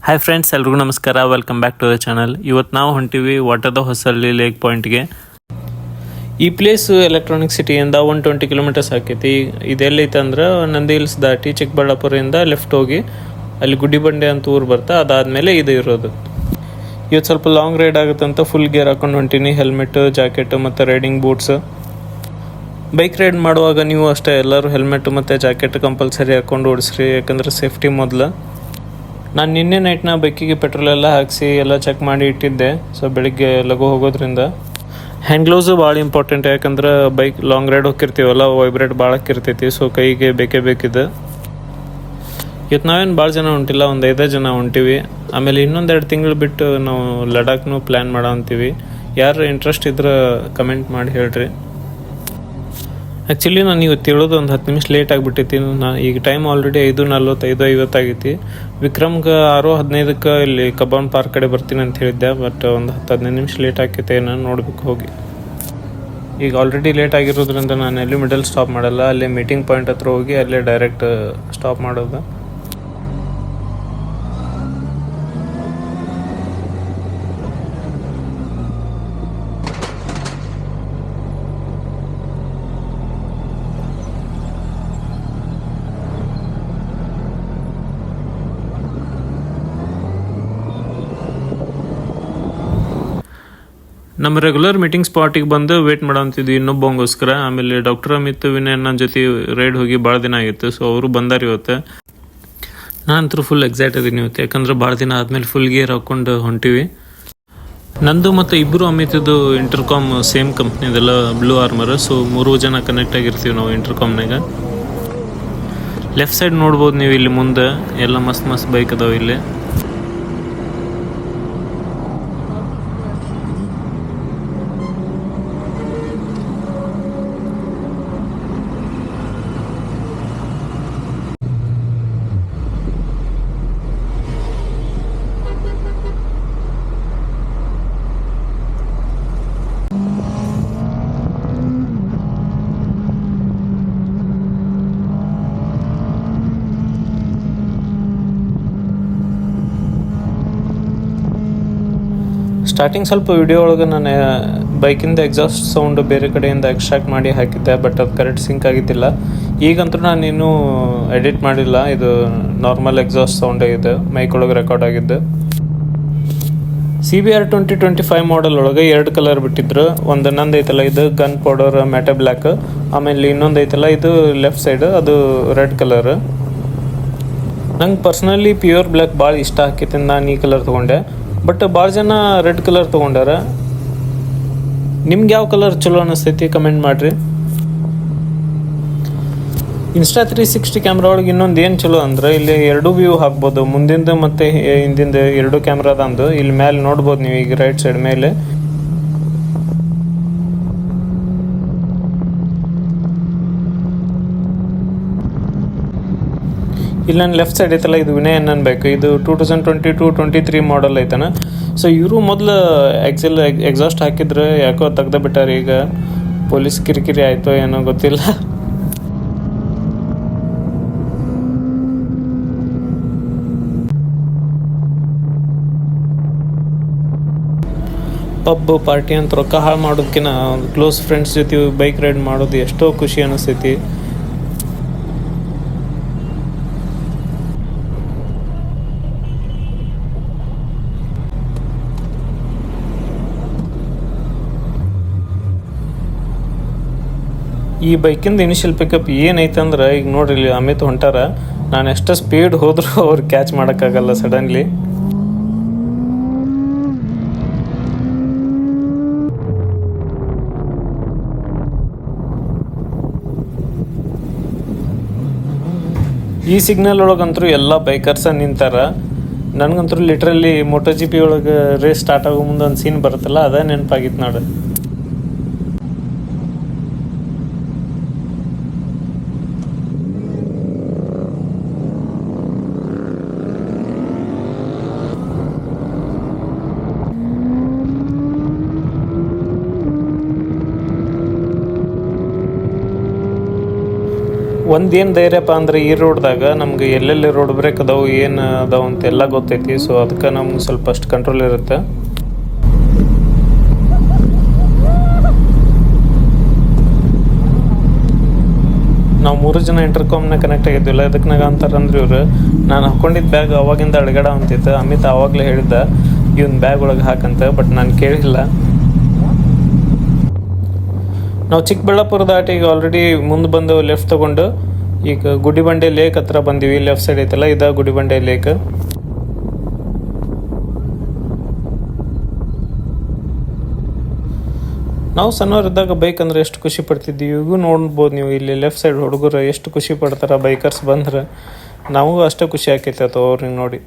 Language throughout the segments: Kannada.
ಹಾಯ್ ಫ್ರೆಂಡ್ಸ್, ಎಲ್ರಿಗೂ ನಮಸ್ಕಾರ. Welcome back to the channel. ಇವತ್ತು ನಾವು ಹೊಂಟಿವಿ ವಾಟರ್ದ ಹೊಸಳ್ಳಿ ಲೇಕ್ ಪಾಯಿಂಟ್ಗೆ. ಈ ಪ್ಲೇಸ್ ಎಲೆಕ್ಟ್ರಾನಿಕ್ ಸಿಟಿಯಿಂದ 120 ಕಿಲೋಮೀಟರ್ಸ್ ಆಕೈತಿ. ಇದೆಲ್ಲೈತೆ ಅಂದ್ರೆ ನಂದಿ ಹಿಲ್ಸ್ ದಾಟಿ ಚಿಕ್ಕಬಳ್ಳಾಪುರದಿಂದ ಲೆಫ್ಟ್ ಹೋಗಿ ಅಲ್ಲಿ ಗುಡ್ಡಿಬಂಡೆ ಅಂತ ಊರು ಬರ್ತಾ ಅದಾದಮೇಲೆ ಇದು ಇರೋದು. ಇವತ್ತು ಸ್ವಲ್ಪ ಲಾಂಗ್ ರೈಡ್ ಆಗುತ್ತಂತ ಫುಲ್ ಗೇರ್ ಹಾಕೊಂಡು ಹೊಂಟೀನಿ. ಹೆಲ್ಮೆಟ್, ಜಾಕೆಟ್ ಮತ್ತು ರೈಡಿಂಗ್ ಬೂಟ್ಸ್. ಬೈಕ್ ರೈಡ್ ಮಾಡುವಾಗ ನೀವು ಅಷ್ಟೇ ಎಲ್ಲರೂ ಹೆಲ್ಮೆಟ್ ಮತ್ತು ಜಾಕೆಟ್ ಕಂಪಲ್ಸರಿ ಹಾಕ್ಕೊಂಡು ಓಡಿಸ್ರಿ, ಯಾಕಂದರೆ ಸೇಫ್ಟಿ ಮೊದಲು. ನಾನು ನಿನ್ನೆ ನೈಟ್ನ ಬೈಕಿಗೆ ಪೆಟ್ರೋಲ್ ಎಲ್ಲ ಹಾಕಿಸಿ ಎಲ್ಲ ಚೆಕ್ ಮಾಡಿ ಇಟ್ಟಿದ್ದೆ. ಸೊ ಬೆಳಿಗ್ಗೆ ಲಘು ಹೋಗೋದ್ರಿಂದ ಹ್ಯಾಂಡ್ ಗ್ಲೌಸು ಭಾಳ ಇಂಪಾರ್ಟೆಂಟ್. ಯಾಕಂದ್ರೆ ಬೈಕ್ ಲಾಂಗ್ ರೈಡ್ ಹೋಗಿರ್ತೀವಲ್ಲ, ವೈಬ್ರೇಟ್ ಭಾಳ ಹಾಕಿರ್ತೈತಿ. ಸೊ ಕೈಗೆ ಬೇಕೇ ಬೇಕಿದೆ. ಇವತ್ತು ನಾವೇನು ಭಾಳ ಜನ ಹೊಂಟಿಲ್ಲ, ಒಂದು 5 ಜನ ಹೊಂಟಿವಿ. ಆಮೇಲೆ ಇನ್ನೊಂದು 2 ತಿಂಗಳು ಬಿಟ್ಟು ನಾವು ಲಡಾಖ್ನೂ ಪ್ಲ್ಯಾನ್ ಮಾಡೋ ಅಂತೀವಿ. ಯಾರು ಇಂಟ್ರೆಸ್ಟ್ ಇದ್ರೆ ಕಮೆಂಟ್ ಮಾಡಿ ಹೇಳ್ರಿ. ಆ್ಯಕ್ಚುಲಿ ನಾನು ಇವತ್ತು ಹೇಳೋದು ಒಂದು 10 ನಿಮಿಷ ಲೇಟ್ ಆಗಿಬಿಟ್ಟೈತಿ. ಈಗ ಟೈಮ್ ಆಲ್ರೆಡಿ 5:45, 5:50 ಆಗೈತಿ. ವಿಕ್ರಮ್ಗೆ 6:15 ಇಲ್ಲಿ ಕಬ್ಬಾನ್ ಪಾರ್ಕ್ ಕಡೆ ಬರ್ತೀನಿ ಅಂತ ಹೇಳಿದ್ದೆ. ಬಟ್ ಒಂದು 10-15 ನಿಮಿಷ ಲೇಟ್ ಆಕೈತೆ, ನಾನು ನೋಡ್ಬೇಕು ಹೋಗಿ. ಈಗ ಆಲ್ರೆಡಿ ಲೇಟ್ ಆಗಿರೋದ್ರಿಂದ ನಾನು ಎಲ್ಲಿ ಮಿಡಲ್ ಸ್ಟಾಪ್ ಮಾಡಲ್ಲ, ಅಲ್ಲೇ ಮೀಟಿಂಗ್ ಪಾಯಿಂಟ್ ಹತ್ರ ಹೋಗಿ ಅಲ್ಲೇ ಡೈರೆಕ್ಟ್ ಸ್ಟಾಪ್ ಮಾಡೋದು. ನಮ್ಮ ರೆಗ್ಯುಲರ್ ಮೀಟಿಂಗ್ ಸ್ಪಾಟಿಗೆ ಬಂದು ವೇಟ್ ಮಾಡೋಂತಿದ್ವಿ ಇನ್ನೊಬ್ಬಂಗೋಸ್ಕರ. ಆಮೇಲೆ ಡಾಕ್ಟರ್ ಅಮಿತ್, ವಿನಯ್ ನನ್ನ ಜೊತೆ ರೈಡ್ ಹೋಗಿ ಭಾಳ ದಿನ ಆಗಿತ್ತು. ಸೊ ಅವರು ಬಂದಾರ ಇವತ್ತು. ನಾನಂತರೂ ಫುಲ್ ಎಕ್ಸೈಟ್ ಅದೀನಿ ಇವತ್ತು, ಯಾಕಂದ್ರೆ ಭಾಳ ದಿನ ಆದಮೇಲೆ ಫುಲ್ ಗೇರ್ ಹಾಕ್ಕೊಂಡು ಹೊಂಟಿವಿ. ನಂದು ಮತ್ತು ಇಬ್ಬರು ಅಮಿತದ್ದು ಇಂಟರ್ಕಾಮ್ ಸೇಮ್ ಕಂಪ್ನಿದೆಲ್ಲ, ಬ್ಲೂ ಆರ್ಮರ್. ಸೊ 3 ಜನ ಕನೆಕ್ಟ್ ಆಗಿರ್ತೀವಿ ನಾವು ಇಂಟರ್ಕಾಮ್ನಾಗ. ಲೆಫ್ಟ್ ಸೈಡ್ ನೋಡ್ಬೋದು ನೀವು, ಇಲ್ಲಿ ಮುಂದೆ ಎಲ್ಲ ಮಸ್ತ್ ಬೈಕ್ ಅದಾವೆ ಇಲ್ಲಿ. ಸ್ಟಾರ್ಟಿಂಗ್ ಸ್ವಲ್ಪ ವಿಡಿಯೋ ಒಳಗೆ ನಾನು ಬೈಕಿಂದ ಎಕ್ಸಾಸ್ಟ್ ಸೌಂಡ್ ಬೇರೆ ಕಡೆಯಿಂದ ಎಕ್ಸ್ಟ್ರಾಕ್ಟ್ ಮಾಡಿ ಹಾಕಿದ್ದೆ, ಬಟ್ ಅದು ಕರೆಕ್ಟ್ ಸಿಂಕ್ ಆಗಿದ್ದಿಲ್ಲ. ಈಗಂತೂ ನಾನಿನ್ನೂ ಎಡಿಟ್ ಮಾಡಿಲ್ಲ, ಇದು ನಾರ್ಮಲ್ ಎಕ್ಸಾಸ್ಟ್ ಸೌಂಡೇ ಇದೆ, ಮೈಕ್ ಒಳಗೆ ರೆಕಾರ್ಡ್ ಆಗಿದ್ದು. CBR 2025 ಮಾಡೆಲ್ ಒಳಗೆ 2 ಕಲರ್ ಬಿಟ್ಟಿದ್ರು. ಒಂದು ನಂದು ಐತಲ್ಲ, ಇದು ಗನ್ ಪೌಡರ್ ಮ್ಯಾಟೆ ಬ್ಲ್ಯಾಕ್. ಆಮೇಲೆ ಇನ್ನೊಂದು ಐತಲ್ಲ, ಇದು ಲೆಫ್ಟ್ ಸೈಡ್, ಅದು ರೆಡ್ ಕಲರ್. ನಂಗೆ ಪರ್ಸ್ನಲಿ ಪ್ಯೂರ್ ಬ್ಲ್ಯಾಕ್ ಭಾಳ ಇಷ್ಟ ಆಕೈತಿ, ನಾನು ಈ ಕಲರ್ ತೊಗೊಂಡೆ. ಬಟ್ ಭಾಳ ಜನ ರೆಡ್ ಕಲರ್ ತೊಗೊಂಡಾರ. ನಿಮ್ಗೆ ಯಾವ ಕಲರ್ ಚಲೋ ಅನ್ನಿಸ್ತೈತಿ ಕಮೆಂಟ್ ಮಾಡಿರಿ. ಇನ್ಸ್ಟಾ 360 ಕ್ಯಾಮ್ರಾ ಒಳಗೆ ಇನ್ನೊಂದು ಏನು ಚಲೋ ಅಂದ್ರೆ, ಇಲ್ಲಿ 2 ವ್ಯೂ ಹಾಕ್ಬೋದು, ಮುಂದಿಂದ ಮತ್ತು ಹಿಂದಿಂದ 2 ಕ್ಯಾಮ್ರಾದಂದು. ಇಲ್ಲಿ ಮೇಲೆ ನೋಡ್ಬೋದು ನೀವು, ಈಗ ರೈಟ್ ಸೈಡ್ ಮೇಲೆ. ಇಲ್ಲಿ ನನ್ನ ಲೆಫ್ಟ್ ಸೈಡ್ ಐತಲ್ಲ, ಇದು ವಿನಯ್ ಅನ್ಬೇಕು. ಇದು 2022-23 ಮಾಡೆಲ್ ಐತನ. ಸೊ ಇವರು ಮೊದಲು ಎಕ್ಸಾಸ್ಟ್ ಹಾಕಿದ್ರೆ ಯಾಕೋ ತೆಗ್ದು ಬಿಟ್ಟಾರೆ. ಈಗ ಪೊಲೀಸ್ ಕಿರಿಕಿರಿ ಆಯಿತೋ ಏನೋ ಗೊತ್ತಿಲ್ಲ. ಪಬ್ ಪಾರ್ಟಿ ಅಂತ ರೊಕ್ಕ ಹಾಳು ಮಾಡೋದಕ್ಕಿಂತ ಕ್ಲೋಸ್ ಫ್ರೆಂಡ್ಸ್ ಜೊತೆ ಬೈಕ್ ರೈಡ್ ಮಾಡೋದು ಎಷ್ಟೋ ಖುಷಿ ಅನ್ನಿಸ್ತೈತಿ. ಈ ಬೈಕಿಂದ ಇನಿಷಿಯಲ್ ಪಿಕಪ್ ಏನೈತೆ ಅಂದ್ರೆ, ಈಗ ನೋಡ್ರಿ ಇಲ್ಲಿ ಅಮಿತ್ ಹೊಂಟಾರ. ನಾನು ಎಷ್ಟು ಸ್ಪೀಡ್ ಹೋದ್ರೂ ಅವ್ರು ಕ್ಯಾಚ್ ಮಾಡೋಕ್ಕಾಗಲ್ಲ ಸಡನ್ಲಿ. ಈ ಸಿಗ್ನಲ್ ಒಳಗಂತೂ ಎಲ್ಲ ಬೈಕರ್ಸ ನಿಂತಾರ. ನನಗಂತೂ ಲಿಟ್ರಲಿ MotoGP ಒಳಗೆ ರೇಸ್ ಸ್ಟಾರ್ಟ್ ಆಗೋ ಮುಂದೆ ಒಂದು ಸೀನ್ ಬರುತ್ತಲ್ಲ, ಅದೇ ನೆನಪಾಗಿತ್ತು ನೋಡು. ಒಂದೇನು ಧೈರ್ಯಪ್ಪ ಅಂದ್ರೆ ಈ ರೋಡ್ದಾಗ ನಮ್ಗೆ ಎಲ್ಲೆಲ್ಲಿ ರೋಡ್ ಬ್ರೇಕ್ ಅದಾವು ಏನು ಅದಾವು ಅಂತೆಲ್ಲ ಗೊತ್ತೈತಿ. ಸೊ ಅದಕ್ಕೆ ನಮ್ಗೆ ಸ್ವಲ್ಪ ಅಷ್ಟು ಕಂಟ್ರೋಲ್ ಇರುತ್ತೆ. ನಾವು 3 ಜನ ಇಂಟರ್ಕಾಮ್ನ ಕನೆಕ್ಟ್ ಆಗಿದ್ವಿಲ್ಲ. ಇದಕ್ಕೆ ಅಂತಾರಂದ್ರೆ ಇವ್ರು ನಾನು ಹಾಕೊಂಡಿದ್ದ ಬ್ಯಾಗ್ ಅವಾಗಿಂದ ಅಳಗಡ ಅಂತಿತ್ತು. ಅಮಿತ್ ಆವಾಗಲೇ ಹೇಳಿದ್ದ ಇವನ್ ಬ್ಯಾಗ್ ಒಳಗೆ ಹಾಕಂತ, ಬಟ್ ನಾನು ಕೇಳಿಲ್ಲ. ನಾವು ಚಿಕ್ಕಬಳ್ಳಾಪುರ ದಾಟಿ ಈಗ ಆಲ್ರೆಡಿ ಮುಂದೆ ಬಂದು ಲೆಫ್ಟ್ ತೊಗೊಂಡು ಈಗ ಗುಡಿಬಂಡೆ ಲೇಕ್ ಹತ್ರ ಬಂದೀವಿ. ಲೆಫ್ಟ್ ಸೈಡ್ ಐತಲ್ಲ ಇದ ಗುಡಿಬಂಡೆ ಲೇಕ್. ನಾವು ಸಣ್ಣವರಿದ್ದಾಗ ಬೈಕ್ ಅಂದರೆ ಎಷ್ಟು ಖುಷಿ ಪಡ್ತಿದ್ವಿ. ಇವಾಗೂ ನೋಡ್ಬೋದು ನೀವು ಇಲ್ಲಿ ಲೆಫ್ಟ್ ಸೈಡ್ ಹುಡುಗರು ಎಷ್ಟು ಖುಷಿ ಪಡ್ತಾರೆ ಬೈಕರ್ಸ್ ಬಂದ್ರೆ. ನಮಗೂ ಅಷ್ಟೇ ಖುಷಿ ಆಕೈತೆ ಅಥವಾ ಅವ್ರಿಗೆ ನೋಡಿ.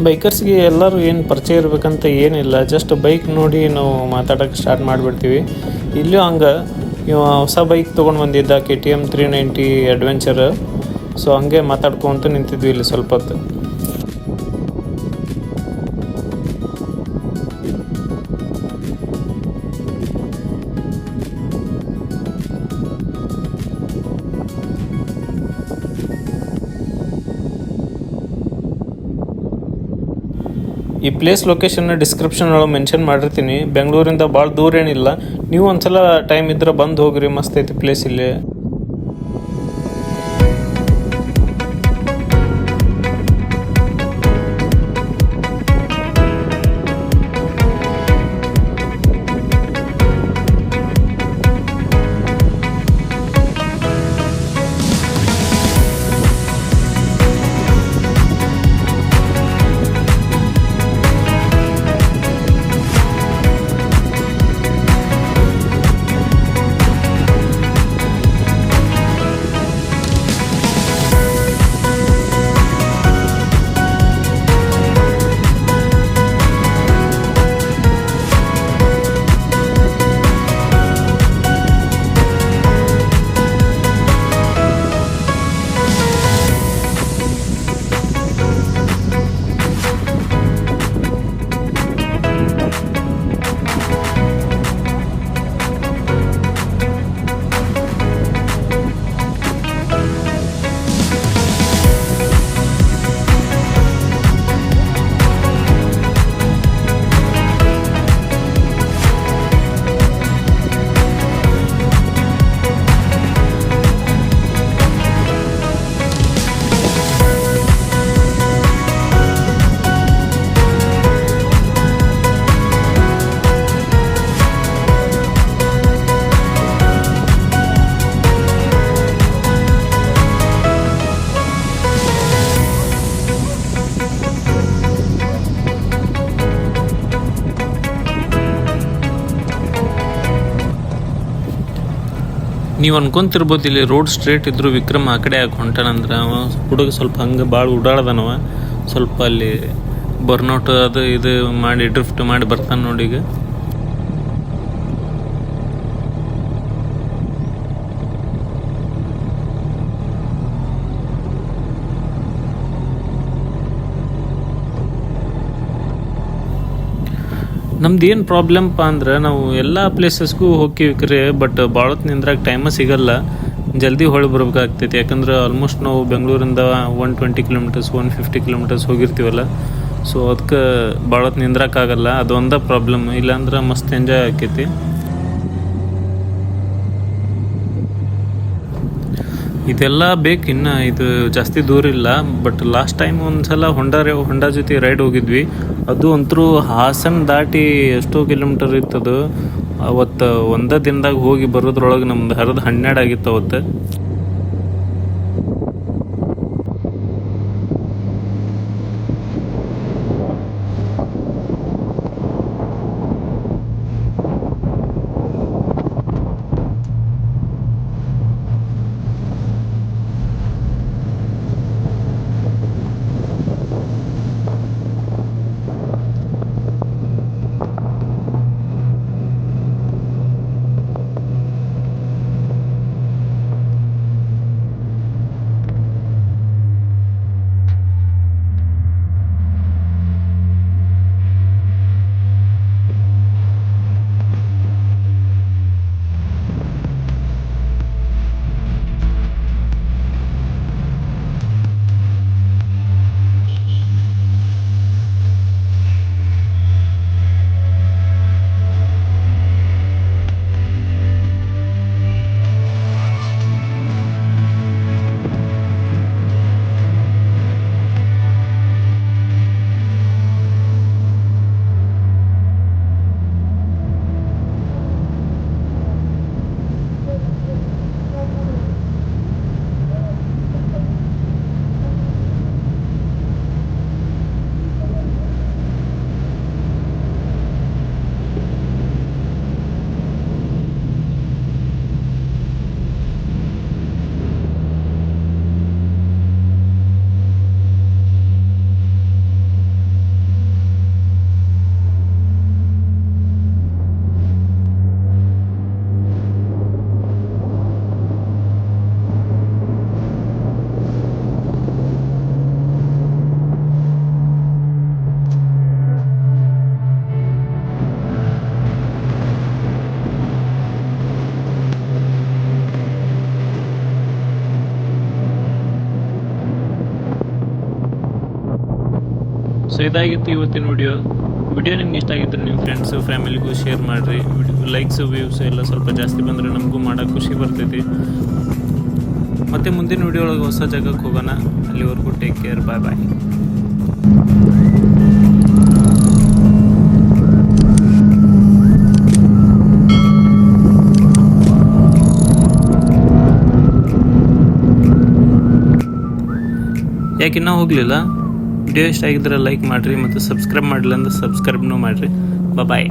ಬೈಕರ್ಸ್ಗೆ ಎಲ್ಲರೂ ಏನು ಪರಿಚಯ ಇರಬೇಕಂತ ಏನಿಲ್ಲ. ಜಸ್ಟ್ ಬೈಕ್ ನೋಡಿ ನಾವು ಮಾತಾಡೋಕ್ಕೆ ಸ್ಟಾರ್ಟ್ ಮಾಡಿಬಿಡ್ತೀವಿ. ಇಲ್ಲೂ ಹಂಗೆ ಇವ ಹೊಸ ಬೈಕ್ ತೊಗೊಂಡು ಬಂದಿದ್ದ KTM 390 ಅಡ್ವೆಂಚರ್. ಸೊ ಹಂಗೆ ಮಾತಾಡ್ಕೊಂತ ನಿಂತಿದ್ವಿ ಇಲ್ಲಿ ಸ್ವಲ್ಪ ಹೊತ್ತು. ಈ ಪ್ಲೇಸ್ ಲೊಕೇಶನ್ನ ಡಿಸ್ಕ್ರಿಪ್ಷನ್ ಒಳಗೆ ಮೆನ್ಷನ್ ಮಾಡಿರ್ತೀನಿ. ಬೆಂಗಳೂರಿಂದ ಭಾಳ ದೂರ ಏನಿಲ್ಲ. ನೀವು ಒಂದ್ಸಲ ಟೈಮ್ ಇದ್ರೆ ಬಂದು ಹೋಗ್ರಿ, ಮಸ್ತ್ ಐತಿ ಪ್ಲೇಸ್ ಇಲ್ಲಿ. ನೀವು ಅನ್ಕೊಂತಿರ್ಬೋದು ಇಲ್ಲಿ ರೋಡ್ ಸ್ಟ್ರೇಟ್ ಇದ್ರು ವಿಕ್ರಮ್ ಆ ಕಡೆ ಯಾಕೆ ಹೊಂಟಾನಂದ್ರೆ ಅವ ಹುಡುಗ ಸ್ವಲ್ಪ ಹಂಗೆ ಭಾಳ ಓಡಾಡ್ದನವ, ಸ್ವಲ್ಪ ಅಲ್ಲಿ ಬರ್ನೌಟ್ ಅದು ಇದು ಮಾಡಿ ಡ್ರಿಫ್ಟ್ ಮಾಡಿ ಬರ್ತಾನೆ ನೋಡಿ ಈಗ. ನಮ್ದು ಏನು ಪ್ರಾಬ್ಲಮ್ಪ ಅಂದ್ರೆ ನಾವು ಎಲ್ಲ ಪ್ಲೇಸಸ್ಗೂ ಹೋಗ್ತೀವಿ ಕರೆ, ಬಟ್ ಭಾಳ ಹೊತ್ತು ನಿಂದ್ರಾಗ ಟೈಮ ಸಿಗಲ್ಲ, ಜಲ್ದಿ ಹೊಳಿ ಬರ್ಬೇಕಾಗ್ತೈತಿ. ಯಾಕಂದ್ರೆ ಆಲ್ಮೋಸ್ಟ್ ನಾವು ಬೆಂಗಳೂರಿಂದ 120 ಕಿಲೋಮೀಟರ್ಸ್ 150 ಕಿಲೋಮೀಟರ್ಸ್ ಹೋಗಿರ್ತೀವಲ್ಲ, ಸೊ ಅದಕ್ಕೆ ಭಾಳ ಹೊತ್ತು ನಿಂದ್ರಕ್ಕಾಗಲ್ಲ, ಅದೊಂದೇ ಪ್ರಾಬ್ಲಮ್. ಇಲ್ಲಾಂದ್ರೆ ಮಸ್ತ್ ಎಂಜಾಯ್ ಆಕೈತಿ. ಇದೆಲ್ಲ ಬೇಕು, ಇನ್ನು ಇದು ಜಾಸ್ತಿ ದೂರ ಇಲ್ಲ. ಬಟ್ ಲಾಸ್ಟ್ ಟೈಮ್ ಒಂದ್ಸಲ ಹೊಂಡಾ ಜೊತೆ ರೈಡ್ ಹೋಗಿದ್ವಿ, ಅದು ಅಂತರೂ ಹಾಸನ ದಾಟಿ ಎಷ್ಟೋ ಕಿಲೋಮೀಟರ್ ಇತ್ತದು. ಅವತ್ತು ಒಂದೇ ದಿನದಾಗ ಹೋಗಿ ಬರೋದ್ರೊಳಗೆ ನಮ್ದು 12 ಆಗಿತ್ತು ಅವತ್ತು. ಸೊ ಇದಾಗಿತ್ತು ಇವತ್ತಿನ ವಿಡಿಯೋ ನಿಮ್ಗೆ ಇಷ್ಟ ಆಗಿದ್ರೆ ನಿಮ್ಮ ಫ್ರೆಂಡ್ಸು ಫ್ಯಾಮಿಲಿಗೂ ಶೇರ್ ಮಾಡಿರಿ. ಲೈಕ್ಸು ವ್ಯೂಸು ಎಲ್ಲ ಸ್ವಲ್ಪ ಜಾಸ್ತಿ ಬಂದರೆ ನಮಗೂ ಮಾಡೋಕ್ಕೆ ಖುಷಿ ಬರ್ತೈತಿ. ಮತ್ತು ಮುಂದಿನ ವಿಡಿಯೋ ಒಳಗೆ ಹೊಸ ಜಾಗಕ್ಕೆ ಹೋಗೋಣ. ಅಲ್ಲಿವರೆಗೂ ಟೇಕ್ ಕೇರ್, ಬಾಯ್ ಬಾಯ್. ಯಾಕೆ ಇನ್ನೂ ಹೋಗಲಿಲ್ಲ? ವಿಡಿಯೋ ಇಷ್ಟ ಆಗಿದ್ರೆ ಲೈಕ್ ಮಾಡಿರಿ ಮತ್ತು ಸಬ್ಸ್ಕ್ರೈಬ್ ಮಾಡಿಲ್ಲ ಅಂದ್ರೆ ಸಬ್ಸ್ಕ್ರೈಬ್ನೂ ಮಾಡಿರಿ. ಬಾಯ್.